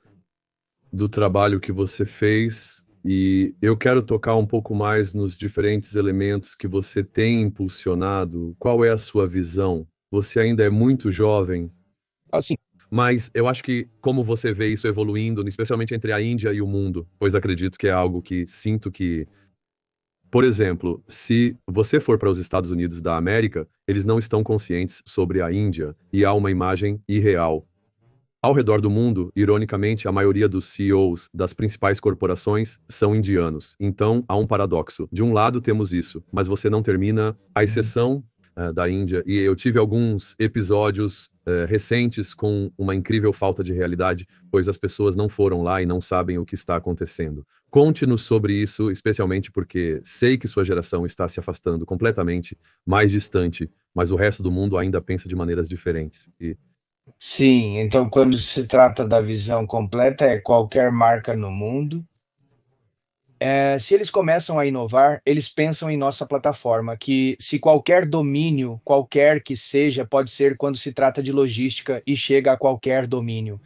S2: do trabalho que você fez, e eu quero tocar um pouco mais nos diferentes elementos que você tem impulsionado. Qual é a sua visão? Você ainda é muito jovem,
S1: Assim,
S2: mas eu acho que como você vê isso evoluindo, especialmente entre a Índia e o mundo, pois acredito que é algo que sinto que, por exemplo, se você for para os Estados Unidos da América, eles não estão conscientes sobre a Índia e há uma imagem irreal. Ao redor do mundo, ironicamente, a maioria dos CEOs das principais corporações são indianos. Então, há um paradoxo. De um lado, temos isso, mas você não termina a exceção da Índia. E eu tive alguns episódios recentes com uma incrível falta de realidade, pois as pessoas não foram lá e não sabem o que está acontecendo. Conte-nos sobre isso, especialmente porque sei que sua geração está se afastando completamente, mais distante, mas o resto do mundo ainda pensa de maneiras diferentes. E
S1: sim, então quando se trata da visão completa, é qualquer marca no mundo. Se eles começam a inovar, eles pensam em nossa plataforma, que se qualquer domínio, qualquer que seja, pode ser quando se trata de logística e chega a qualquer domínio.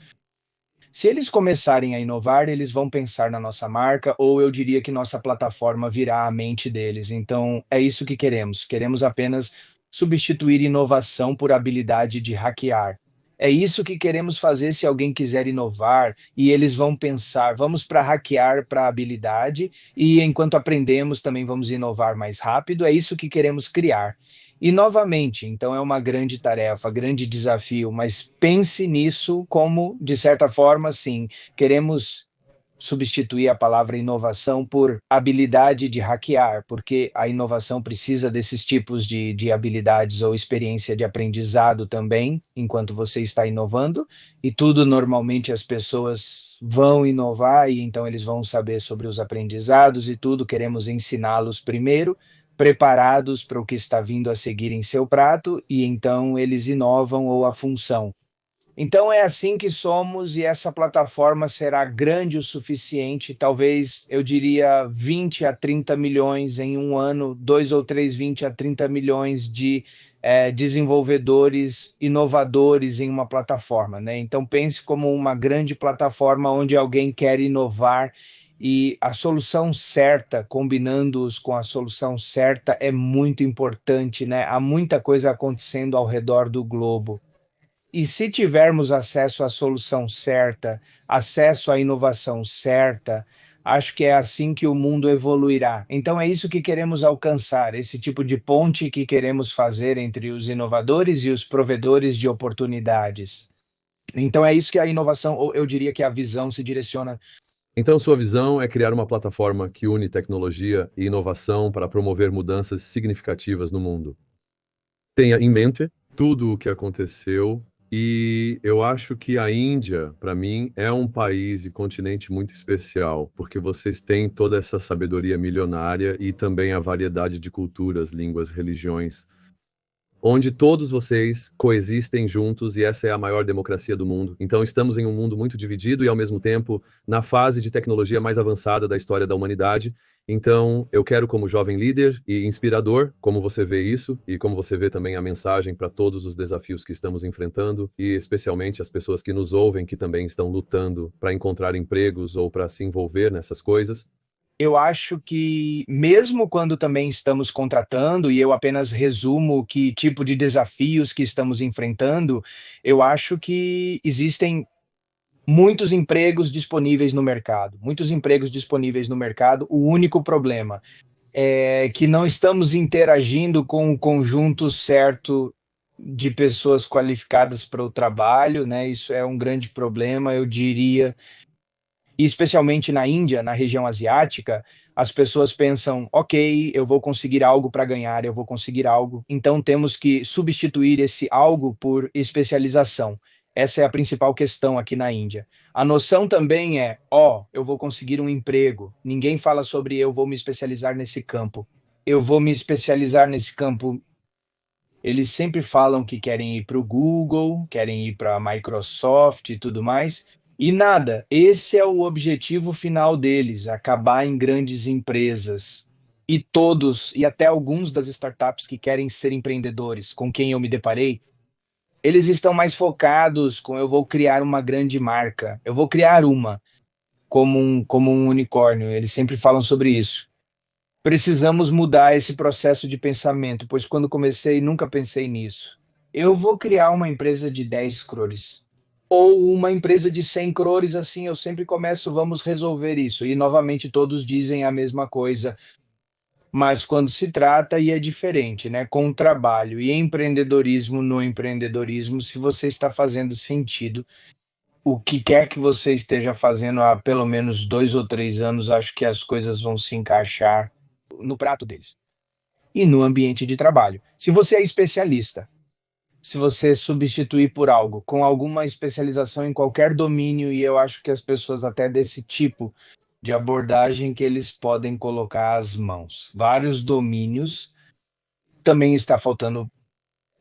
S1: Se eles começarem a inovar, eles vão pensar na nossa marca, ou eu diria que nossa plataforma virá a mente deles. Então, é isso que queremos. Queremos apenas substituir inovação por habilidade de hackear. É isso que queremos fazer se alguém quiser inovar e eles vão pensar, vamos para hackear para habilidade e enquanto aprendemos também vamos inovar mais rápido. É isso que queremos criar. E novamente, então é uma grande tarefa, grande desafio, mas pense nisso como, de certa forma, sim, queremos substituir a palavra inovação por habilidade de hackear, porque a inovação precisa desses tipos de habilidades ou experiência de aprendizado também, enquanto você está inovando, e tudo normalmente as pessoas vão inovar e então eles vão saber sobre os aprendizados e tudo, queremos ensiná-los primeiro, preparados para o que está vindo a seguir em seu prato, e então eles inovam ou a função. Então é assim que somos e essa plataforma será grande o suficiente, talvez eu diria 20 a 30 milhões em um ano, dois ou três 20 a 30 milhões de desenvolvedores inovadores em uma plataforma, né? Então pense como uma grande plataforma onde alguém quer inovar e a solução certa, combinando-os com a solução certa, é muito importante, né? Há muita coisa acontecendo ao redor do globo. E se tivermos acesso à solução certa, acesso à inovação certa, acho que é assim que o mundo evoluirá. Então é isso que queremos alcançar, esse tipo de ponte que queremos fazer entre os inovadores e os provedores de oportunidades. Então é isso que a inovação, ou eu diria que a visão se direciona.
S2: então, sua visão é criar uma plataforma que une tecnologia e inovação para promover mudanças significativas no mundo. Tenha em mente tudo o que aconteceu, e eu acho que a Índia, para mim, é um país e continente muito especial, porque vocês têm toda essa sabedoria milionária e também a variedade de culturas, línguas, religiões, onde todos vocês coexistem juntos, e essa é a maior democracia do mundo. Então, estamos em um mundo muito dividido e, ao mesmo tempo, na fase de tecnologia mais avançada da história da humanidade. Então, eu quero, como jovem líder e inspirador, como você vê isso e como você vê também a mensagem para todos os desafios que estamos enfrentando, e especialmente as pessoas que nos ouvem, que também estão lutando para encontrar empregos ou para se envolver nessas coisas.
S1: Eu acho que, mesmo quando também estamos contratando, e eu apenas resumo que tipo de desafios que estamos enfrentando, eu acho que existem muitos empregos disponíveis no mercado, muitos empregos disponíveis no mercado. O único problema é que não estamos interagindo com o conjunto certo de pessoas qualificadas para o trabalho, né? Isso é um grande problema, eu diria. E especialmente na Índia, na região asiática, as pessoas pensam, ok, eu vou conseguir algo para ganhar, eu vou conseguir algo. Então temos que substituir esse algo por especialização. Essa é a principal questão aqui na Índia. A noção também é, ó, eu vou conseguir um emprego. Ninguém fala sobre eu vou me especializar nesse campo. Eu vou me especializar nesse campo. Eles sempre falam que querem ir para o Google, querem ir para a Microsoft e tudo mais, e nada. Esse é o objetivo final deles, acabar em grandes empresas. E todos, e até alguns das startups que querem ser empreendedores, com quem eu me deparei, eles estão mais focados com eu vou criar uma grande marca, eu vou criar uma, como um unicórnio. Eles sempre falam sobre isso. Precisamos mudar esse processo de pensamento, pois quando comecei, nunca pensei nisso. Eu vou criar uma empresa de 10 crores. Ou uma empresa de 100 crores, assim, eu sempre começo, vamos resolver isso. E novamente todos dizem a mesma coisa, mas quando se trata, e é diferente, né? Com o trabalho e empreendedorismo no empreendedorismo, se você está fazendo sentido, o que quer que você esteja fazendo há pelo menos 2 ou 3 anos, acho que as coisas vão se encaixar no prato deles. E no ambiente de trabalho. Se você é especialista, se você substituir por algo, com alguma especialização em qualquer domínio, e eu acho que as pessoas até desse tipo de abordagem que eles podem colocar as mãos. Vários domínios, também está faltando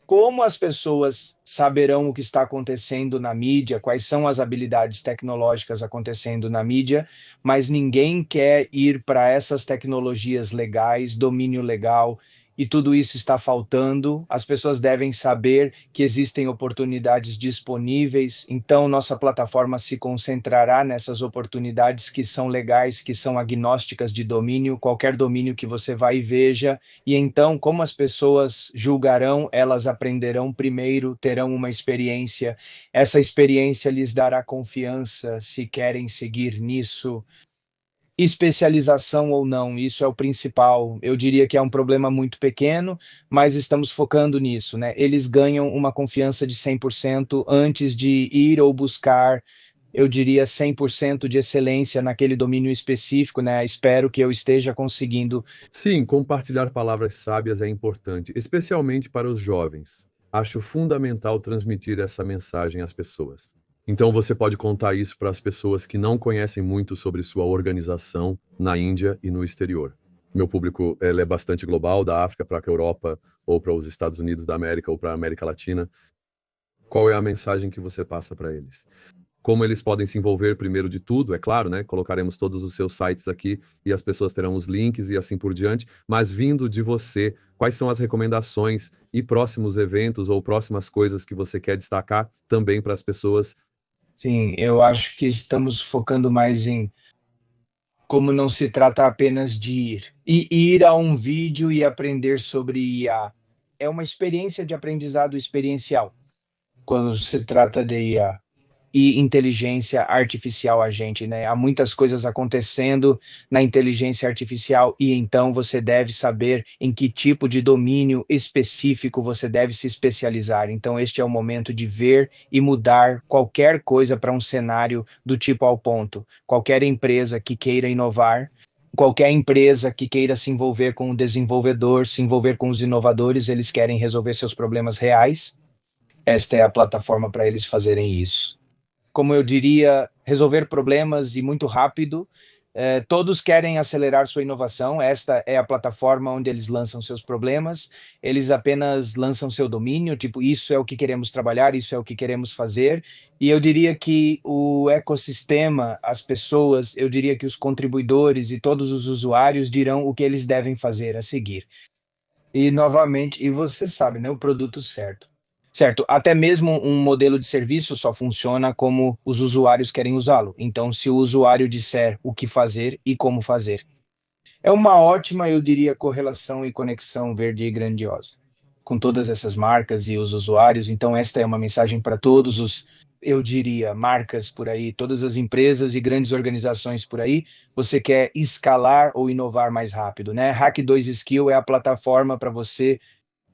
S1: como as pessoas saberão o que está acontecendo na mídia, quais são as habilidades tecnológicas acontecendo na mídia, mas ninguém quer ir para essas tecnologias legais, domínio legal, e tudo isso está faltando. As pessoas devem saber que existem oportunidades disponíveis, então nossa plataforma se concentrará nessas oportunidades que são legais, que são agnósticas de domínio, qualquer domínio que você vá e veja. E então, como as pessoas julgarão, elas aprenderão primeiro, terão uma experiência. Essa experiência lhes dará confiança se querem seguir nisso. Especialização ou não, isso é o principal. Eu diria que é um problema muito pequeno, mas estamos focando nisso, né? Eles ganham uma confiança de 100% antes de ir ou buscar, eu diria, 100% de excelência naquele domínio específico, né? Espero que eu esteja conseguindo.
S2: Sim, compartilhar palavras sábias é importante, especialmente para os jovens. Acho fundamental transmitir essa mensagem às pessoas. Então você pode contar isso para as pessoas que não conhecem muito sobre sua organização na Índia e no exterior. Meu público ele é bastante global, da África para a Europa, ou para os Estados Unidos da América, ou para a América Latina. Qual é a mensagem que você passa para eles? Como eles podem se envolver primeiro de tudo, é claro, né? Colocaremos todos os seus sites aqui e as pessoas terão os links e assim por diante, mas vindo de você, quais são as recomendações e próximos eventos ou próximas coisas que você quer destacar também para as pessoas?
S1: Sim, eu acho que estamos focando mais em como não se trata apenas de ir. E ir a um vídeo e aprender sobre IA. É uma experiência de aprendizado experiencial, quando se trata de IA e inteligência artificial agente, né? Há muitas coisas acontecendo na inteligência artificial e então você deve saber em que tipo de domínio específico você deve se especializar. Então este é o momento de ver e mudar qualquer coisa para um cenário do tipo ao ponto. Qualquer empresa que queira inovar, qualquer empresa que queira se envolver com o desenvolvedor, se envolver com os inovadores, eles querem resolver seus problemas reais. Esta é a plataforma para eles fazerem isso. Como eu diria, resolver problemas e muito rápido. Todos querem acelerar sua inovação. Esta é a plataforma onde eles lançam seus problemas. Eles apenas lançam seu domínio, tipo, isso é o que queremos trabalhar, isso é o que queremos fazer. E eu diria que o ecossistema, as pessoas, eu diria que os contribuidores e todos os usuários dirão o que eles devem fazer a seguir. E novamente, e você sabe, né, o produto certo. Certo, até mesmo um modelo de serviço só funciona como os usuários querem usá-lo. Então, se o usuário disser o que fazer e como fazer. É uma ótima, eu diria, correlação e conexão verde e grandiosa com todas essas marcas e os usuários. Então, esta é uma mensagem para todos os, eu diria, marcas por aí, todas as empresas e grandes organizações por aí. Você quer escalar ou inovar mais rápido, né? Hack 2 Skill é a plataforma para você.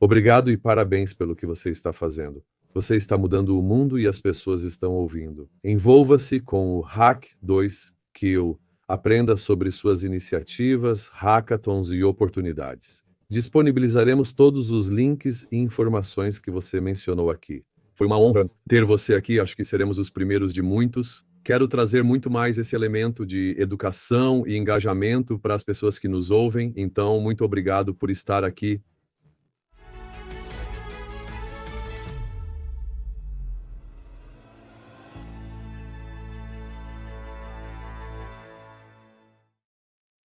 S2: Obrigado e parabéns pelo que você está fazendo. Você está mudando o mundo e as pessoas estão ouvindo. Envolva-se com o Hack 2 Kill. Aprenda sobre suas iniciativas, hackathons e oportunidades. Disponibilizaremos todos os links e informações que você mencionou aqui. Foi uma honra ter você aqui, acho que seremos os primeiros de muitos. Quero trazer muito mais esse elemento de educação e engajamento para as pessoas que nos ouvem, então muito obrigado por estar aqui